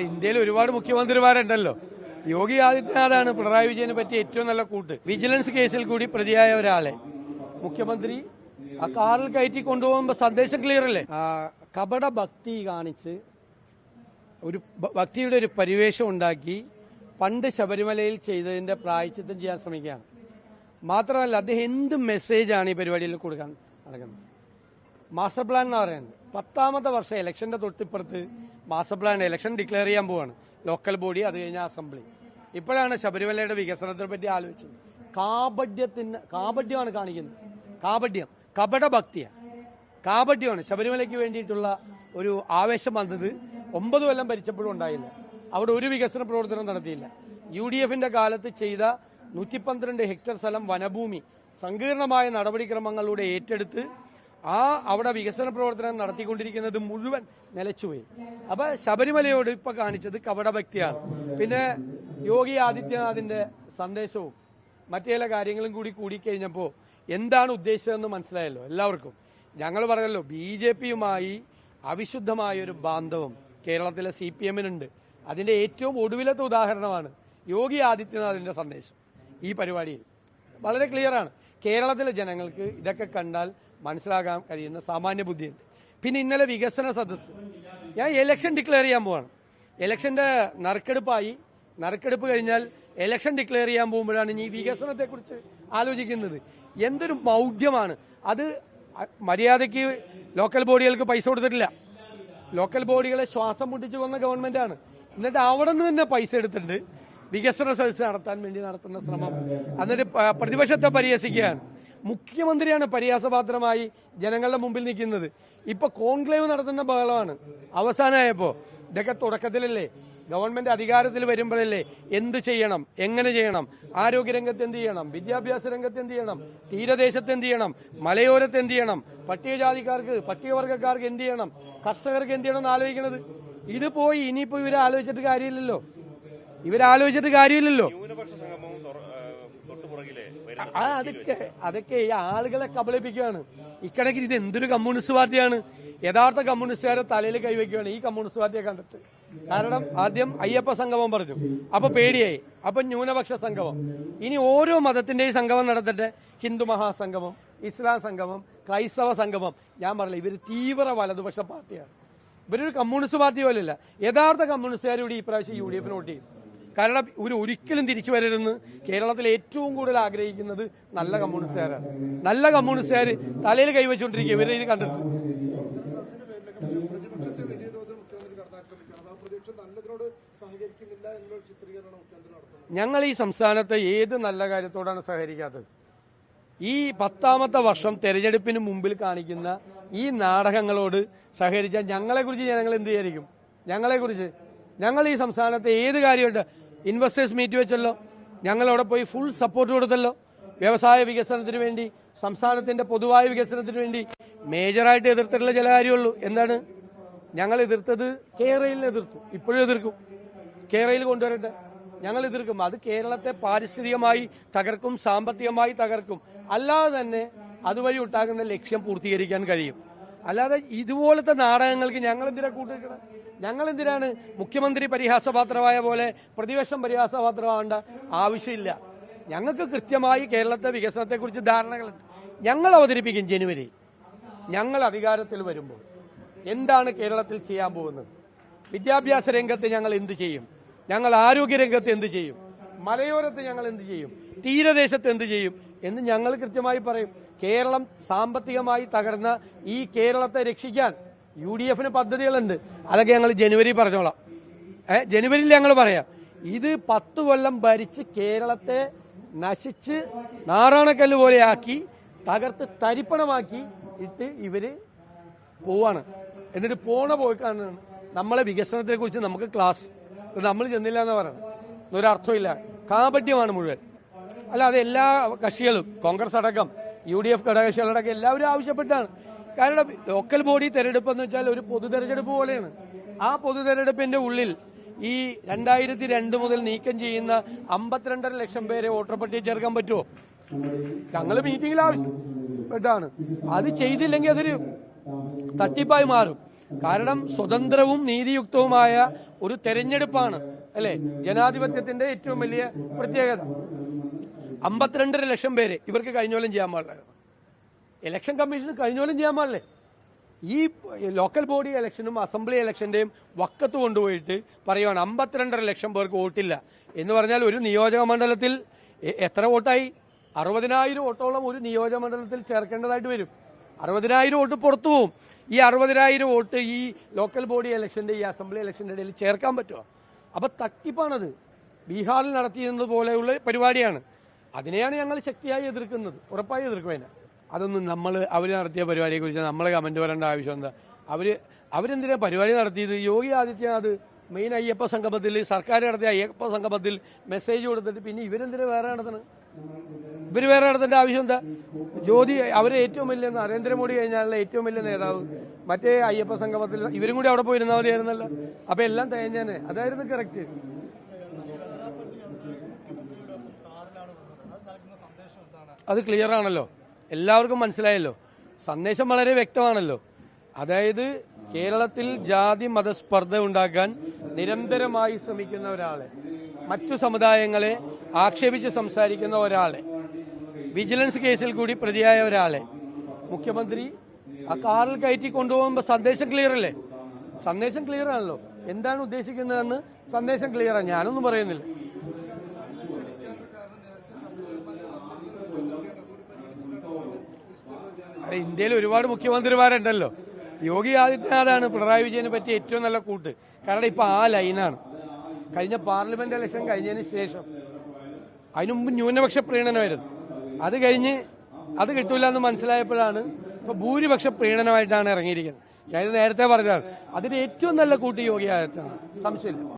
ഇന്ത്യയിൽ ഒരുപാട് മുഖ്യമന്ത്രിമാരുണ്ടല്ലോ. യോഗി ആദിത്യനാഥാണ് പിണറായി വിജയനെ പറ്റി ഏറ്റവും നല്ല കൂട്ട്. വിജിലൻസ് കേസിൽ കൂടി പ്രതിയായ ഒരാളെ മുഖ്യമന്ത്രി ആ കാറിൽ കയറ്റി കൊണ്ടുപോകുമ്പോൾ സന്ദേശം ക്ലിയർ അല്ലേ? കപട ഭക്തി കാണിച്ച് ഒരു ഭക്തിയുടെ ഒരു പരിവേഷം ഉണ്ടാക്കി പണ്ട് ശബരിമലയിൽ ചെയ്തതിന്റെ പ്രായശ്ചിത്തം ചെയ്യാൻ ശ്രമിക്കുകയാണ്. മാത്രമല്ല, അദ്ദേഹം എന്ത് മെസ്സേജാണ് ഈ പരിപാടിയിൽ കൊടുക്കാൻ നടക്കുന്നത്? മാസ്റ്റർ പ്ലാൻ എന്ന് പറയുന്നത് 10ാമത്തെ വർഷം ഇലക്ഷന്റെ തൊട്ടിപ്പുറത്ത് മാസ്റ്റർ പ്ലാൻ ഇലക്ഷൻ ഡിക്ലെയർ ചെയ്യാൻ പോവാണ്. ലോക്കൽ ബോഡി, അത് കഴിഞ്ഞ അസംബ്ലി. ഇപ്പോഴാണ് ശബരിമലയുടെ വികസനത്തെ പറ്റി ആലോചിച്ചത്. കാപഡ്യമാണ് കാണിക്കുന്നത്. കാപഡ്യം, കപട ഭക്തിയാണ്, കാപഡ്യമാണ്. ശബരിമലയ്ക്ക് വേണ്ടിയിട്ടുള്ള ഒരു ആവേശം വന്നത് 9 കൊല്ലം ഭരിച്ചപ്പോഴും ഉണ്ടായില്ല. അവിടെ ഒരു വികസന പ്രവർത്തനം നടത്തിയില്ല. UDFന്റെ കാലത്ത് ചെയ്ത 112 ഹെക്ടർ സ്ഥലം വനഭൂമി സങ്കീർണമായ നടപടിക്രമങ്ങളിലൂടെ ഏറ്റെടുത്ത് അവിടെ വികസന പ്രവർത്തനം നടത്തിക്കൊണ്ടിരിക്കുന്നത് മുഴുവൻ നിലച്ചുപോയി. അപ്പൊ ശബരിമലയോട് ഇപ്പൊ കാണിച്ചത് കപടഭക്തിയാണ്. പിന്നെ യോഗി ആദിത്യനാഥിന്റെ സന്ദേശവും മറ്റു ചില കാര്യങ്ങളും കൂടിക്കഴിഞ്ഞപ്പോൾ എന്താണ് ഉദ്ദേശിച്ചതെന്ന് മനസ്സിലായല്ലോ എല്ലാവർക്കും. ഞങ്ങൾ പറഞ്ഞല്ലോ, BJPയുമായി അവിശുദ്ധമായ ഒരു ബാന്ധവം കേരളത്തിലെ CPMനുണ്ട്. അതിന്റെ ഏറ്റവും ഒടുവിലത്തെ ഉദാഹരണമാണ് യോഗി ആദിത്യനാഥിന്റെ സന്ദേശം. ഈ പരിപാടിയിൽ വളരെ ക്ലിയറാണ്. കേരളത്തിലെ ജനങ്ങൾക്ക് ഇതൊക്കെ കണ്ടാൽ മനസ്സിലാക്കാൻ കഴിയുന്ന സാമാന്യ ബുദ്ധിയുണ്ട്. പിന്നെ ഇന്നലെ വികസന സദസ്സ്, ഞാൻ ഇലക്ഷൻ ഡിക്ലെയർ ചെയ്യാൻ പോവാണ്. ഇലക്ഷന്റെ നറുക്കെടുപ്പ് കഴിഞ്ഞാൽ ഇലക്ഷൻ ഡിക്ലെയർ ചെയ്യാൻ പോകുമ്പോഴാണ് ഈ വികസനത്തെക്കുറിച്ച് ആലോചിക്കുന്നത്. എന്തൊരു മൗഢ്യമാണ് അത്! മര്യാദയ്ക്ക് ലോക്കൽ ബോഡികൾക്ക് പൈസ കൊടുത്തിട്ടില്ല. ലോക്കൽ ബോഡികളെ ശ്വാസം മുട്ടിച്ചു കൊന്ന ഗവൺമെന്റാണ്. എന്നിട്ട് അവിടെ നിന്ന് തന്നെ പൈസ എടുത്തിട്ടുണ്ട് വികസന സദസ്സ് നടത്താൻ വേണ്ടി നടത്തുന്ന ശ്രമം. എന്നിട്ട് പ്രതിപക്ഷത്തെ പരിഹസിക്കുകയാണ്. മുഖ്യമന്ത്രിയാണ് പരിഹാസപാത്രമായി ജനങ്ങളുടെ മുമ്പിൽ നിൽക്കുന്നത്. ഇപ്പൊ കോൺക്ലേവ് നടത്തുന്ന ബഹളമാണ്. അവസാനമായപ്പോ ഇതൊക്കെ തുടക്കത്തിലല്ലേ, ഗവൺമെന്റ് അധികാരത്തിൽ വരുമ്പോഴല്ലേ എന്ത് ചെയ്യണം, എങ്ങനെ ചെയ്യണം, ആരോഗ്യരംഗത്ത് എന്ത് ചെയ്യണം, വിദ്യാഭ്യാസ രംഗത്ത് എന്ത് ചെയ്യണം, തീരദേശത്ത് എന്ത് ചെയ്യണം, മലയോരത്ത് എന്ത് ചെയ്യണം, പട്ടികജാതിക്കാർക്ക് പട്ടികവർഗക്കാർക്ക് എന്ത് ചെയ്യണം, കർഷകർക്ക് എന്ത് ചെയ്യണം എന്ന് ആലോചിക്കണത്. ഇത് പോയി ഇനിയിപ്പോ ഇവരാലോചിച്ചിട്ട് കാര്യമില്ലല്ലോ. അതൊക്കെ ഈ ആളുകളെ കബളിപ്പിക്കുകയാണ്. ഇക്കണക്കിന് ഇത് എന്തൊരു കമ്മ്യൂണിസ്റ്റ് പാർട്ടിയാണ്! യഥാർത്ഥ കമ്മ്യൂണിസ്റ്റുകാരെ തലയിൽ കൈവയ്ക്കുകയാണ് ഈ കമ്മ്യൂണിസ്റ്റ് പാർട്ടിയെ കണ്ടിട്ട്. കാരണം ആദ്യം അയ്യപ്പ സംഗമം പറഞ്ഞു, അപ്പൊ പേടിയായി. അപ്പൊ ന്യൂനപക്ഷ സംഗമം. ഇനി ഓരോ മതത്തിന്റെയും സംഗമം നടത്തട്ടെ. ഹിന്ദു മഹാസംഗമം, ഇസ്ലാം സംഗമം, ക്രൈസ്തവ സംഗമം. ഞാൻ പറഞ്ഞില്ല, ഇവര് തീവ്ര വലതുപക്ഷ പാർട്ടിയാണ്. ഇവരൊരു കമ്മ്യൂണിസ്റ്റ് പാർട്ടി പോലെയല്ല. യഥാർത്ഥ കമ്മ്യൂണിസ്റ്റുകാരോട് ഈ പ്രാവശ്യം UDF വോട്ട് ചെയ്യും. കാരണം ഒരിക്കലും തിരിച്ചു വരരുതെന്ന് കേരളത്തിൽ ഏറ്റവും കൂടുതൽ ആഗ്രഹിക്കുന്നത് നല്ല കമ്മ്യൂണിസ്റ്റുകാരാണ്. നല്ല കമ്മ്യൂണിസ്റ്റുകാർ തലയിൽ കൈവച്ചുകൊണ്ടിരിക്കുക ഇവരെ ഇത് കണ്ടിട്ട്. ഞങ്ങൾ ഈ സംസ്ഥാനത്തെ ഏത് നല്ല കാര്യത്തോടാണ് സഹകരിക്കാത്തത്? ഈ 10ാമത്തെ വർഷം തെരഞ്ഞെടുപ്പിന് മുമ്പിൽ കാണിക്കുന്ന ഈ നാടകങ്ങളോട് സഹകരിച്ചാൽ ഞങ്ങളെക്കുറിച്ച് ജനങ്ങൾ എന്ത് വിചാരിക്കും? ഞങ്ങൾ ഈ സംസ്ഥാനത്തെ ഏത് കാര്യമുണ്ട്? ഇൻവെസ്റ്റേഴ്സ് മീറ്റ് വെച്ചല്ലോ, ഞങ്ങളവിടെ പോയി ഫുൾ സപ്പോർട്ട് കൊടുത്തല്ലോ. വ്യവസായ വികസനത്തിന് വേണ്ടി, സംസ്ഥാനത്തിന്റെ പൊതുവായ വികസനത്തിന് വേണ്ടി മേജറായിട്ട് എതിർത്തിട്ടുള്ള ചില കാര്യമുള്ളൂ. എന്താണ് ഞങ്ങൾ എതിർത്തത്? കേരളയിൽ എതിർത്തു, ഇപ്പോഴും എതിർക്കും. കേരളയിൽ കൊണ്ടുവരട്ടെ, ഞങ്ങൾ എതിർക്കും. അത് കേരളത്തെ പാരിസ്ഥിതികമായി തകർക്കും, സാമ്പത്തികമായി തകർക്കും. അല്ലാതെ തന്നെ അതുവഴി ഉണ്ടാകുന്ന ലക്ഷ്യം പൂർത്തീകരിക്കാൻ കഴിയും. അല്ലാതെ ഇതുപോലത്തെ നാടകങ്ങൾക്ക് ഞങ്ങൾ എന്തിനാ കൂട്ടുനിൽക്കണം? ഞങ്ങൾ എന്തിനാണ് മുഖ്യമന്ത്രി പരിഹാസപാത്രമായ പോലെ പ്രതിപക്ഷം പരിഹാസപാത്രമാവേണ്ട ആവശ്യമില്ല. ഞങ്ങൾക്ക് കൃത്യമായി കേരളത്തെ വികസനത്തെക്കുറിച്ച് ധാരണകളുണ്ട്. ഞങ്ങൾ അവതരിപ്പിക്കും ജനുവരി. ഞങ്ങൾ അധികാരത്തിൽ വരുമ്പോൾ എന്താണ് കേരളത്തിൽ ചെയ്യാൻ പോകുന്നത്? വിദ്യാഭ്യാസ രംഗത്ത് ഞങ്ങൾ എന്ത് ചെയ്യും? ഞങ്ങൾ ആരോഗ്യരംഗത്ത് എന്ത് ചെയ്യും? മലയോരത്ത് ഞങ്ങൾ എന്ത് ചെയ്യും? തീരദേശത്ത് എന്ത് ചെയ്യും എന്ന് ഞങ്ങൾ കൃത്യമായി പറയും. കേരളം സാമ്പത്തികമായി തകർന്ന ഈ കേരളത്തെ രക്ഷിക്കാൻ UDFന് പദ്ധതികളുണ്ട്. അതൊക്കെ ഞങ്ങൾ ജനുവരി പറഞ്ഞോളാം. ജനുവരിയിൽ ഞങ്ങൾ പറയാം. ഇത് 10 കൊല്ലം ഭരിച്ച് കേരളത്തെ നശിച്ച് നാറാണക്കല്ല് പോലെയാക്കി തകർത്ത് തരിപ്പണമാക്കി ഇട്ട് ഇവര് പോവാണ്. എന്നിട്ട് പോക്കാണ് നമ്മളെ വികസനത്തെ കുറിച്ച് നമുക്ക് ക്ലാസ് നമ്മൾ ചെന്നില്ല എന്ന് പറയണം. ഒരർത്ഥമില്ല. കാപട്യമാണ് മുഴുവൻ. അല്ലാതെ എല്ലാ കക്ഷികളും, കോൺഗ്രസ് അടക്കം UDF ഘടകകക്ഷികളടക്കം എല്ലാവരും ആവശ്യപ്പെട്ടാണ്. കാരണം ലോക്കൽ ബോഡി തെരഞ്ഞെടുപ്പ് എന്ന് വെച്ചാൽ ഒരു പൊതു തെരഞ്ഞെടുപ്പ് പോലെയാണ്. ആ പൊതു തെരഞ്ഞെടുപ്പിന്റെ ഉള്ളിൽ ഈ 2002 മുതൽ നീക്കം ചെയ്യുന്ന 52.5 ലക്ഷം പേരെ വോട്ടർ പട്ടികയിൽ ചേർക്കാൻ പറ്റുമോ? ഞങ്ങൾ മീറ്റിംഗിൽ ആവശ്യപ്പെട്ടാണ്. അത് ചെയ്തില്ലെങ്കിൽ അതൊരു തട്ടിപ്പായി മാറും. കാരണം സ്വതന്ത്രവും നീതിയുക്തവുമായ ഒരു തെരഞ്ഞെടുപ്പാണ് അല്ലെ ജനാധിപത്യത്തിന്റെ ഏറ്റവും വലിയ പ്രത്യേകത. 52.5 ലക്ഷം പേര് ഇവർക്ക് കഴിഞ്ഞ കൊല്ലം ചെയ്യാൻ പാടില്ലായിരുന്നു. ഇലക്ഷൻ കമ്മീഷന് കഴിഞ്ഞ കൊല്ലം ചെയ്യാൻ പാടില്ലേ? ഈ ലോക്കൽ ബോഡി ഇലക്ഷനും അസംബ്ലി ഇലക്ഷന്റെയും വക്കത്ത് കൊണ്ടുപോയിട്ട് പറയുവാണ് 52.5 ലക്ഷം പേർക്ക് വോട്ടില്ല എന്ന് പറഞ്ഞാൽ ഒരു നിയോജക മണ്ഡലത്തിൽ എത്ര വോട്ടായി? 60,000 വോട്ടോളം ഒരു നിയോജക മണ്ഡലത്തിൽ ചേർക്കേണ്ടതായിട്ട് വരും. 60,000 വോട്ട് പുറത്തു പോവും. ഈ 60,000 വോട്ട് ഈ ലോക്കൽ ബോഡി ഇലക്ഷന്റെ ഈ അസംബ്ലി ഇലക്ഷന്റെ ഇടയിൽ ചേർക്കാൻ പറ്റുമോ? അപ്പൊ തട്ടിപ്പാണത്. ബീഹാറിൽ നടത്തിയത് പോലെയുള്ള പരിപാടിയാണ്. അതിനെയാണ് ഞങ്ങൾ ശക്തിയായി എതിർക്കുന്നത്, ഉറപ്പായി എതിർക്കും. അതിനെ അതൊന്നും അവർ നടത്തിയ പരിപാടിയെ കുറിച്ച് നമ്മൾ കമന്റ് പറയേണ്ട ആവശ്യം എന്താ? അവരെന്തിനാ പരിപാടി നടത്തിയത്? യോഗി ആദിത്യനാഥ് മെയിൻ അയ്യപ്പ സംഗമത്തിൽ, സർക്കാർ നടത്തിയ അയ്യപ്പ സംഗമത്തിൽ മെസ്സേജ് കൊടുത്തിട്ട് പിന്നെ ഇവരെന്തിനാ വേറെ നടത്തണം? ഇവർ വേറെ നടത്തേണ്ട ആവശ്യം എന്താ? ജ്യോതി അവരെ ഏറ്റവും വലിയ നരേന്ദ്രമോദി കഴിഞ്ഞാലുള്ള ഏറ്റവും വലിയ നേതാവ് മറ്റേ അയ്യപ്പ സംഗമത്തിൽ ഇവരും കൂടി അവിടെ പോയിരുന്നാൽ മതിയായിരുന്നല്ലോ. അപ്പൊ എല്ലാം തേഞ്ഞാനെ. അതായിരുന്നു കറക്റ്റ്. അത് ക്ലിയർ ആണല്ലോ, എല്ലാവർക്കും മനസ്സിലായല്ലോ. സന്ദേശം വളരെ വ്യക്തമാണല്ലോ. അതായത് കേരളത്തിൽ ജാതി മതസ്പർദ്ധ ഉണ്ടാക്കാൻ നിരന്തരമായി ശ്രമിക്കുന്ന ഒരാളെ, മറ്റു സമുദായങ്ങളെ ആക്ഷേപിച്ച് സംസാരിക്കുന്ന ഒരാളെ, വിജിലൻസ് കേസിൽ കൂടി പ്രതിയായ ഒരാളെ മുഖ്യമന്ത്രി ആ കാറിൽ കയറ്റി കൊണ്ടുപോകുമ്പോൾ സന്ദേശം ക്ലിയർ അല്ലേ? സന്ദേശം ക്ലിയർ ആണല്ലോ. എന്താണ് ഉദ്ദേശിക്കുന്നതെന്ന് സന്ദേശം ക്ലിയറാണ്. ഞാനൊന്നും പറയുന്നില്ല. ഇന്ത്യയിൽ ഒരുപാട് മുഖ്യമന്ത്രിമാരുണ്ടല്ലോ. യോഗി ആദിത്യനാഥാണ് പിണറായി വിജയനെ പറ്റി ഏറ്റവും നല്ല കൂട്ട്. കാരണം ഇപ്പൊ ആ ലൈനാണ്. കഴിഞ്ഞ പാർലമെന്റ് ഇലക്ഷൻ കഴിഞ്ഞതിന് ശേഷം, അതിനു മുമ്പ് ന്യൂനപക്ഷ പ്രീണനമായിരുന്നു. അത് കഴിഞ്ഞ് അത് കിട്ടൂല എന്ന് മനസ്സിലായപ്പോഴാണ് ഇപ്പൊ ഭൂരിപക്ഷ പ്രീണനമായിട്ടാണ് ഇറങ്ങിയിരിക്കുന്നത്. ഞാൻ നേരത്തെ പറഞ്ഞതാണ്, അതിന് ഏറ്റവും നല്ല കൂട്ട് യോഗി ആദിത്യനാഥ്, സംശയമില്ല.